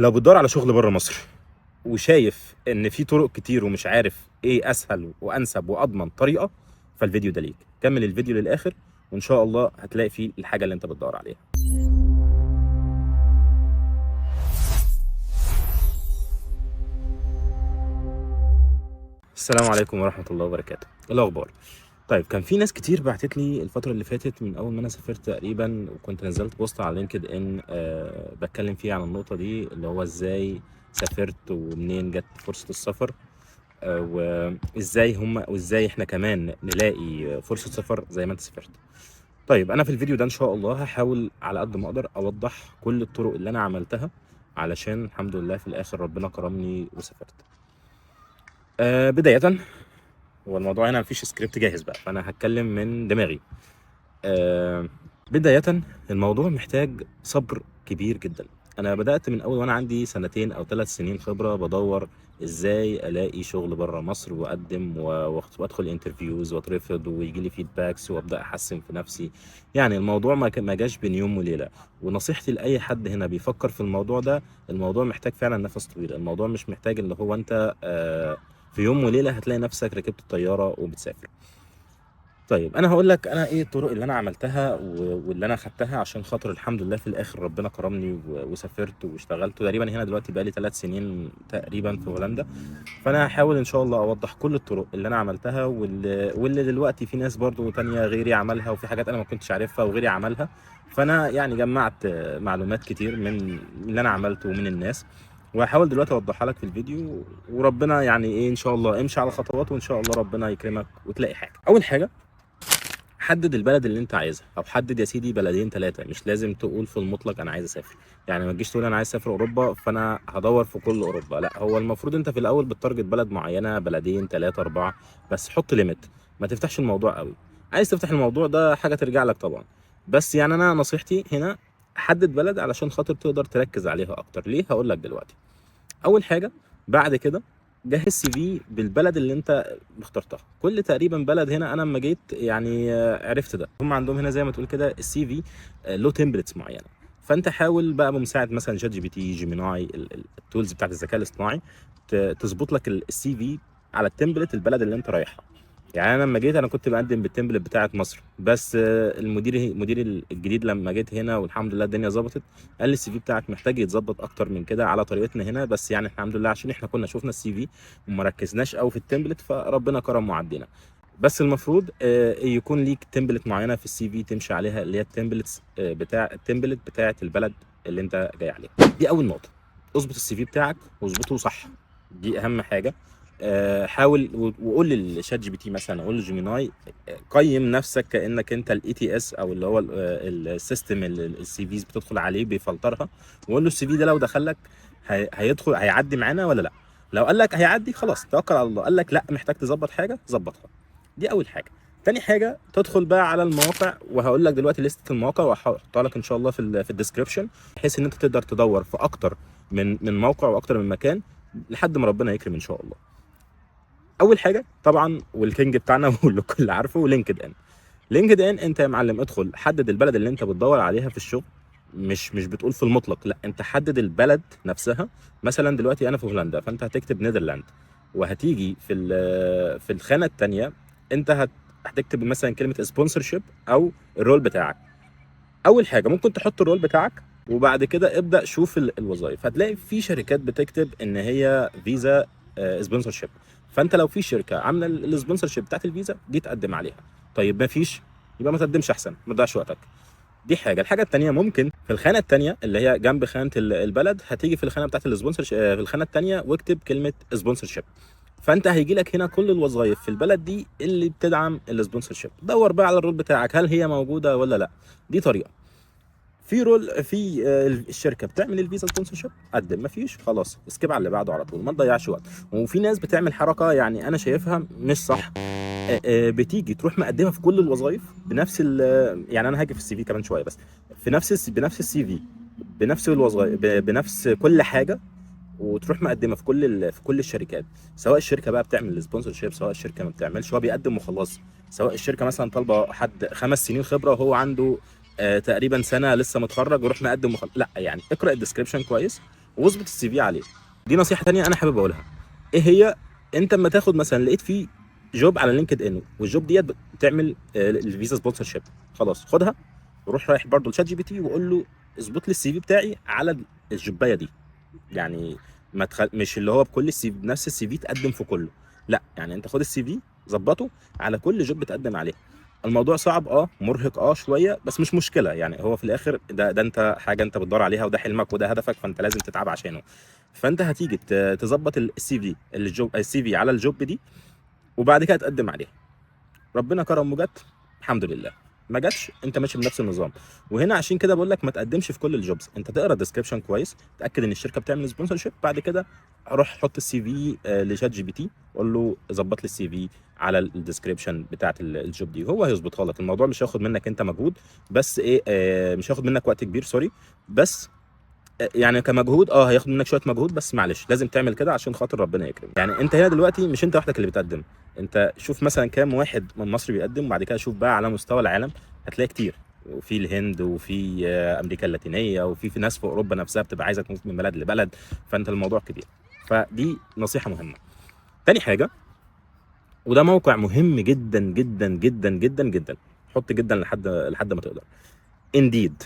لو بتدور على شغل بره مصر وشايف ان في طرق كتير ومش عارف ايه اسهل وانسب واضمن طريقه، فالفيديو ده ليك. كمل الفيديو للاخر وان شاء الله هتلاقي فيه الحاجه اللي انت بتدور عليها. السلام عليكم ورحمه الله وبركاته. إيه الاخبار؟ طيب، كان في ناس كتير بعتت لي الفتره اللي فاتت من اول ما انا سافرت تقريبا، وكنت نزلت بوست على لينكد ان بتكلم فيه عن النقطه دي، اللي هو ازاي سافرت ومنين جت فرصه السفر، وازاي احنا كمان نلاقي فرصه سفر زي ما انت سافرت. طيب، انا في الفيديو ده ان شاء الله هحاول على قد ما اقدر اوضح كل الطرق اللي انا عملتها، علشان الحمد لله في الاخر ربنا كرمني وسافرت. بدايه، هو الموضوع هنا مفيش سكريبت جاهز بقى، فانا هتكلم من دماغي. آه بداية، الموضوع محتاج صبر كبير جدا. أنا بدأت من أول وأنا عندي 2 أو 3 سنين خبرة بدور إزاي ألاقي شغل بره مصر وأقدم وأدخل انترفيوز وأترفض ويجي لي فيدباكس وأبدأ أحسن في نفسي. يعني الموضوع ما جاش بين يوم وليلة. ونصيحتي لأي حد هنا بيفكر في الموضوع ده، الموضوع محتاج فعلا نفس طويل. الموضوع مش محتاج اللي هو أنت في يوم وليلة هتلاقي نفسك ركبت الطيارة وبتسافر. طيب، انا هقول لك انا ايه الطرق اللي انا عملتها واللي انا خدتها عشان خاطر الحمد لله في الاخر ربنا كرمني وسافرت واشتغلت تقريبا هنا دلوقتي بقالي 3 سنين تقريبا في هولندا. فانا هحاول ان شاء الله اوضح كل الطرق اللي انا عملتها واللي دلوقتي في ناس برضو تانية غيري عملها، وفي حاجات انا ما كنتش عارفها وغيري عملها. فانا يعني جمعت معلومات كتير من اللي انا عملته ومن الناس، وهحاول دلوقتي اوضحها لك في الفيديو. وربنا يعني ايه، ان شاء الله امشي على خطوات وان شاء الله ربنا يكرمك وتلاقي حاجه. اول حاجه، حدد البلد اللي انت عايزها، او حدد يا سيدي بلدين 3. مش لازم تقول في المطلق انا عايز اسافر. يعني ما تجيش تقول انا عايز اسافر اوروبا فانا هدور في كل اوروبا، لا. هو المفروض انت في الاول بتارجت بلد معينه، بلدين 3 4، بس حط ليميت. ما تفتحش الموضوع قوي. عايز تفتح الموضوع ده حاجه ترجع لك طبعا، بس يعني انا نصيحتي هنا حدد بلد علشان خاطر تقدر تركز عليها اكتر. ليه؟ هقول لك دلوقتي. اول حاجه، بعد كده جهز سي في بالبلد اللي انت اخترتها. كل تقريبا بلد هنا انا لما جيت يعني عرفت ده، هم عندهم هنا زي ما تقول كده السي في له تمبلتس معينه. فانت حاول بقى بمساعد مثلا شات جي بي تي، جيميناي، التولز بتاعت الذكاء الاصطناعي، تظبط لك السي في على التمبلت البلد اللي انت رايحها. يعني انا لما جيت انا كنت بقدم بالتمبلت بتاعت مصر، بس المدير الجديد لما جيت هنا والحمد لله الدنيا ظبطت، قال لي السي في بتاعك محتاج يتظبط اكتر من كده على طريقتنا هنا. بس يعني الحمد لله عشان احنا كنا شفنا السي في وما ركزناش قوي في التمبلت، فربنا كرم وعدينا. بس المفروض يكون ليك تمبلت معينه في السي في تمشي عليها، اللي هي التمبلت بتاعت البلد اللي انت جاي عليها. دي اول نقطه. اظبط السي في بتاعك واظبطه صح، دي اهم حاجه. حاول وقول للشات جي بي تي مثلا، قول لجيميناي قيم نفسك كانك انت الاي تي اس، او اللي هو السيستم اللي السي فيز بتدخل عليه بيفلترها. وقول له السي في ده لو دخل لك هيدخل هيعدي معانا ولا لا. لو قال لك هيعدي خلاص توكل على الله، قال لك لا محتاج تظبط حاجه ظبطها. دي اول حاجه. تاني حاجه، تدخل بقى على المواقع، وهقول لك دلوقتي لسته المواقع وهحطها لك ان شاء الله في الديسكربشن، بحيث ان انت تقدر تدور في اكتر من موقع واكتر من مكان لحد ما ربنا يكرم ان شاء الله. اول حاجه طبعا والكينج بتاعنا واللي الكل عارفه، لينكد ان. لينكد ان انت يا معلم ادخل حدد البلد اللي انت بتدور عليها في الشغل. مش بتقول في المطلق، لا، انت حدد البلد نفسها. مثلا دلوقتي انا في هولندا، فانت هتكتب نيذرلاند، وهتيجي في الخانه الثانيه انت هتكتب مثلا كلمه سبونسرشيب او الرول بتاعك. اول حاجه ممكن تحط الرول بتاعك، وبعد كده ابدا شوف الوظائف. هتلاقي في شركات بتكتب ان هي فيزا سبونسرشيب، فانت لو في شركه عامله السبونسرشيب بتاعت الفيزا دي تقدم عليها. طيب ما فيش، يبقى ما تقدمش احسن، ما تضيعش وقتك. دي حاجه. الحاجه الثانيه، ممكن في الخانه الثانيه اللي هي جنب خانه البلد، هتيجي في الخانه بتاعت السبونسرشيب في الخانه الثانيه واكتب كلمه سبونسرشيب. فانت هيجي لك هنا كل الوظائف في البلد دي اللي بتدعم السبونسرشيب. دور بقى على الرول بتاعك هل هي موجوده ولا لا. دي طريقه. في رول في الشركه بتعمل الفيزا سبونسرشيب، قدم. ما فيش خلاص اسكيب على اللي بعده على طول، ما تضيعش وقت. وفي ناس بتعمل حركه يعني انا شايفها مش صح. بتيجي تروح مقدمه في كل الوظائف بنفس يعني انا هاجي في السي في كمان شويه، بس في بنفس السي في، بنفس الوظائف، بنفس كل حاجه، وتروح مقدمه في كل الشركات. سواء الشركه بقى بتعمل السبونسرشيب، سواء الشركه ما بتعملش، هو بيقدم وخلاص. سواء الشركه مثلا طالبه حد 5 سنين خبره وهو عنده تقريبا سنه لسه متخرج، ويروح مقدم لا، يعني اقرا الديسكربشن كويس واظبط السي في عليه. دي نصيحه تانية انا حابب اقولها. ايه هي؟ انت اما تاخد مثلا لقيت فيه جوب على لينكد ان، والجوب ديت بتعمل الفيزا سبونسر شيب، خلاص خدها وروح رايح برضو لشات جي بي تي وقول له اظبط لي السي في بتاعي على الجوبايه دي. يعني مش اللي هو بكل السي في بنفس السي في تقدم في كله، لا، يعني انت خد السي في ظبطه على كل جوب بتقدم عليه. الموضوع صعب، مرهق شويه، بس مش مشكله. يعني هو في الاخر ده انت حاجه انت بتدور عليها، وده حلمك وده هدفك، فانت لازم تتعب عشانه. فانت هتيجي تظبط السي في السي في على الجوب دي، وبعد كده تقدم عليها. ربنا كرم وجت، الحمد لله. ما جاتش، انت ماشي بنفس النظام. وهنا عشان كده بقول لك ما تقدمش في كل الجوبز، انت تقرا الديسكربشن كويس، تاكد ان الشركه بتعمل سبونسرشيب. بعد كده روح حط السي في لشات جي بي تي، قول له ظبط لي السي في على الديسكربشن بتاعت الجوب دي، وهو هيظبطها لك. الموضوع مش هياخد منك انت مجهود، بس ايه، مش هياخد منك وقت كبير، سوري. بس يعني كمجهود هياخد منك شويه مجهود، بس معلش لازم تعمل كده عشان خاطر ربنا يكرم. يعني انت هنا دلوقتي مش انت وحدك اللي بتقدم، انت شوف مثلا كام واحد من مصر بيقدم، وبعد كده شوف بقى على مستوى العالم هتلاقي كتير. وفي الهند، وفي امريكا اللاتينيه، وفي ناس في اوروبا نفسها بتبقى عايزه تموت من بلد لبلد. فانت الموضوع كبير. فدي نصيحه مهمه. تاني حاجه، وده موقع مهم جدا جدا جدا جدا جدا، حط جدا لحد ما تقدر. انديد.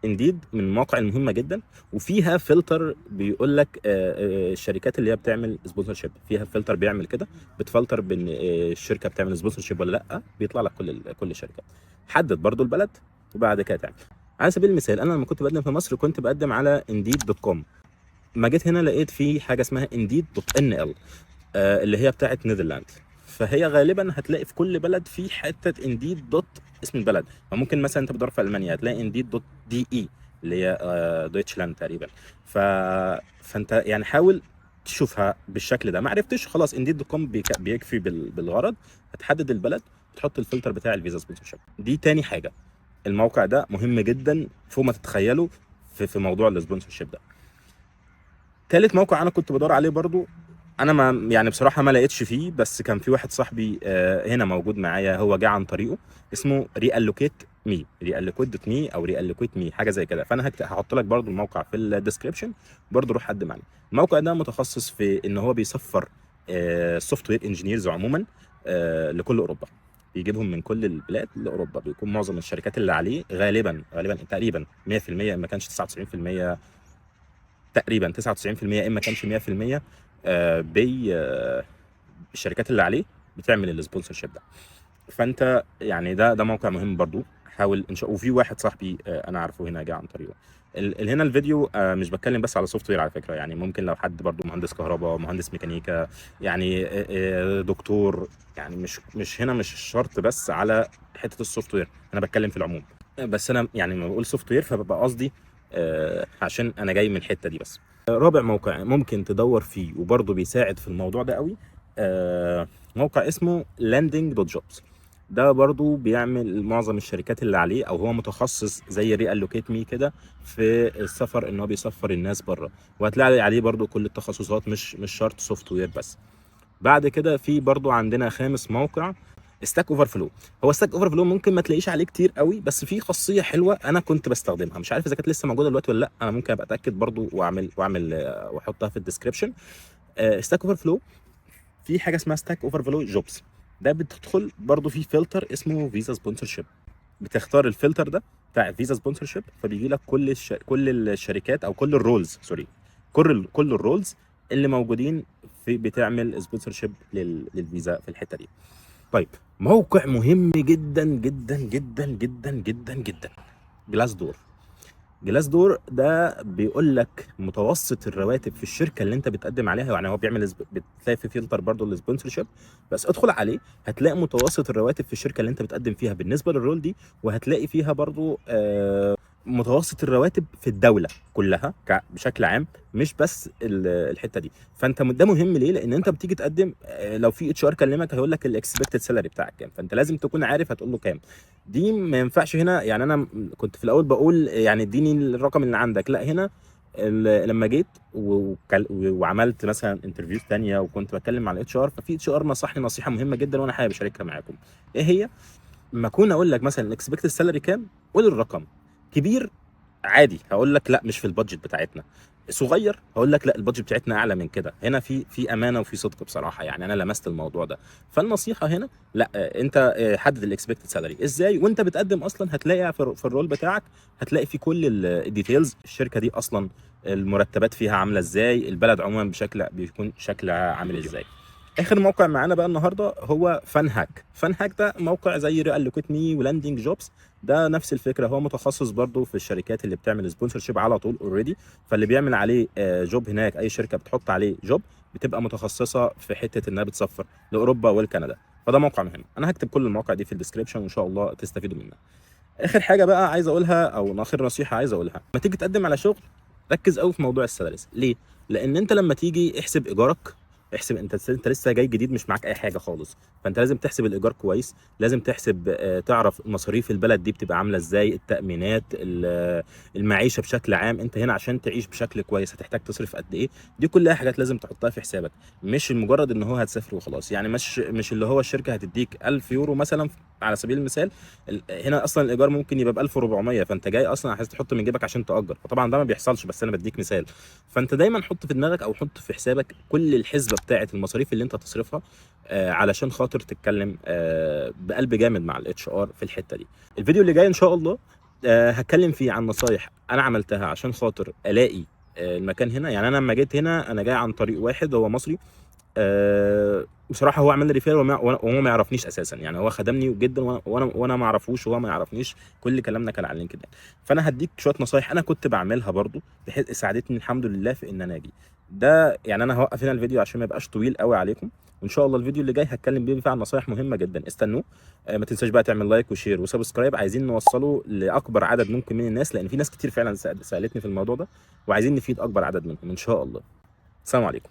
انديد من المواقع المهمه جدا، وفيها فلتر بيقول لك الشركات اللي هي بتعمل سبونسر شيب، فيها فلتر بيعمل كده، بتفلتر بين الشركه بتعمل سبونسر شيب ولا لا، بيطلع لك كل الشركات. حدد برضو البلد وبعد كده تعمل. على سبيل المثال، انا لما كنت بقدم في مصر كنت بقدم على indeed.com. ما جيت هنا لقيت في حاجه اسمها indeed.nl، اللي هي بتاعت نيذرلاند. فهي غالبا هتلاقي في كل بلد في حته انديد دوت اسم البلد. فممكن مثلا انت بتدور في المانيا هتلاقي انديد دوت دي اي، اللي هي دويتشلاند تقريبا. ف... فانت يعني حاول تشوفها بالشكل ده. ما عرفتش، خلاص انديد دوت كوم بيكفي بالغرض. هتحدد البلد وتحط الفلتر بتاع الفيزا سبونسرشيب. دي تاني حاجه. الموقع ده مهم جدا فوق ما تتخيلوا في موضوع السبونسرشيب ده. تالت موقع انا كنت بدور عليه برضو، انا ما يعني بصراحه ما لقيتش فيه، بس كان في واحد صاحبي هنا موجود معايا، هو جه عن طريقه. اسمه ريالوكيت مي، ريالوكيت مي او ريالوكيت مي، حاجه زي كده. فانا هحط لك برضو الموقع في الديسكربشن، برضو روح قدم عليه. الموقع ده متخصص في ان هو بيصفر سوفت وير انجينيرز عموما لكل اوروبا. بيجيبهم من كل البلاد لاوروبا. بيكون معظم الشركات اللي عليه غالبا تقريبا 100%، ما كانش 99%، تقريبا 99%، اما كانش 100%. بي الشركات اللي عليه بتعمل السبونسرشيب ده. فانت يعني ده موقع مهم برضو. حاول ان شاء الله. وفي واحد صاحبي انا عارفه هنا جه عن طريقه. هنا الفيديو مش بتكلم بس على سوفت وير على فكره، يعني ممكن لو حد برضو مهندس كهرباء، مهندس ميكانيكا، يعني دكتور، يعني مش شرط بس على حته السوفت وير، انا بتكلم في العموم. بس انا يعني لما بقول سوفت وير فببقى قصدي عشان انا جاي من الحته دي بس. رابع موقع ممكن تدور فيه وبرضه بيساعد في الموضوع ده قوي، موقع اسمه landing.jobs. ده برضه بيعمل معظم الشركات اللي عليه، او هو متخصص زي ريالوكيت مي كده في السفر، ان هو بيسفر الناس بره. وهتلاقي عليه برضه كل التخصصات، مش شرط سوفت وير بس. بعد كده في برضو عندنا خامس موقع، ستاك اوفر فلو. هو ستاك اوفر فلو ممكن ما تلاقيش عليه كتير قوي، بس في خاصيه حلوه انا كنت بستخدمها، مش عارف اذا كانت لسه موجوده دلوقتي ولا لا. انا ممكن ابقى اتاكد برضو واعمل واحطها في الديسكربشن. ستاك اوفر فلو في حاجه اسمها ستاك اوفر فلو جوبز. ده بتدخل برضو في فلتر اسمه فيزا سبونسرشيب. بتختار الفلتر ده بتاع فيزا سبونسرشيب، فبيجي لك كل الشركات، او كل الرولز، سوري، كل الرولز اللي موجودين في بتعمل سبونسرشيب للفيزا في الحته دي. طيب، موقع مهم جدا جدا جدا جدا جدا جدا، جلاس دور. جلاس دور ده بيقول لك متوسط الرواتب في الشركه اللي انت بتقدم عليها. يعني هو بتلاقي في فلتر برضه للسبونسرشيب، بس ادخل عليه هتلاقي متوسط الرواتب في الشركه اللي انت بتقدم فيها بالنسبه للرول دي. وهتلاقي فيها برضه متوسط الرواتب في الدوله كلها بشكل عام، مش بس الحته دي. فانت ده مهم ليه؟ لان انت بتيجي تقدم، لو في اتش ار كلمك هيقول لك الاكسبكتد سالري بتاعك كام، فانت لازم تكون عارف هتقول له كام. دي ما ينفعش هنا. يعني انا كنت في الاول بقول يعني اديني الرقم اللي عندك، لا، هنا لما جيت وعملت مثلا انترفيو ثانيه وكنت بتكلم مع الاتش ار، ففي اتش ار نصحني نصيحه مهمه جدا وانا حابب اشاركها معاكم. ايه هي؟ لما اكون اقول لك مثلا الاكسبكتد سالري كام، قول الرقم كبير عادي، هقول لك لا مش في البادجت بتاعتنا. صغير هقول لك لا البادجت بتاعتنا اعلى من كده. هنا في امانه وفي صدق بصراحه، يعني انا لمست الموضوع ده. فالنصيحه هنا لا، انت حدد الاكسبكتد سالري ازاي وانت بتقدم. اصلا هتلاقي في الرول بتاعك هتلاقي في كل الديتيلز، الشركه دي اصلا المرتبات فيها عامله ازاي، البلد عموما بيكون شكلها عامل ازاي. اخر موقع معانا بقى النهارده هو فان هاك. فان هاك ده موقع زي ريال لوكيت مي ولاندنج جوبز، ده نفس الفكره، هو متخصص برضو في الشركات اللي بتعمل سبونسرشيب على طول اوريدي. فاللي بيعمل عليه جوب هناك، اي شركه بتحط عليه جوب بتبقى متخصصه في حته انها بتسفر لاوروبا والكندا. فده موقع مهم، انا هكتب كل المواقع دي في الديسكربشن وان شاء الله تستفيدوا منها. اخر حاجه بقى عايز اقولها، او اخر نصيحه عايز اقولها، لما تيجي تقدم على شغل ركز قوي في موضوع السالاريز. ليه؟ لان انت لما تيجي احسب ايجارك، احسب انت لسه جاي جديد مش معاك اي حاجه خالص، فانت لازم تحسب الايجار كويس، لازم تحسب تعرف مصاريف البلد دي بتبقى عامله ازاي، التامينات، المعيشه بشكل عام. انت هنا عشان تعيش بشكل كويس هتحتاج تصرف قد ايه. دي كلها حاجات لازم تحطها في حسابك، مش مجرد ان هو هتسافر وخلاص. يعني مش اللي هو الشركه هتديك 1000 يورو مثلا على سبيل المثال، هنا اصلا الايجار ممكن يبقى ب 1400، فانت جاي اصلا عايز تحط من جيبك عشان تاجر. فطبعا ده ما بيحصلش، بس انا بديك مثال. فانت دايما حط في دماغك او حط في حسابك كل الحسبه بتاعه المصاريف اللي انت هتصرفها، علشان خاطر تتكلم بقلب جامد مع الاتش ار في الحته دي. الفيديو اللي جاي ان شاء الله هتكلم فيه عن نصايح انا عملتها عشان خاطر الاقي المكان هنا. يعني انا لما جيت هنا انا جاي عن طريق واحد هو مصري، بصراحه هو عمل لي ريفير وهو ما يعرفنيش اساسا. يعني هو خدمني جدا وانا ما اعرفوش وهو ما يعرفنيش، كل كلامنا كان على لينكدين. فانا هديك شويه نصايح انا كنت بعملها برضو بحيث ساعدتني الحمد لله في ان انا اجي ده. يعني انا هوقف هنا الفيديو عشان ما يبقاش طويل قوي عليكم، وان شاء الله الفيديو اللي جاي هتكلم بيه عن نصايح مهمه جدا، استنوه. ما تنساش بقى تعمل لايك وشير وسبسكرايب، عايزين نوصله لاكبر عدد ممكن من الناس، لان في ناس كتير فعلا سالتني في الموضوع ده وعايزين نفيد اكبر عدد منهم ان شاء الله. السلام عليكم.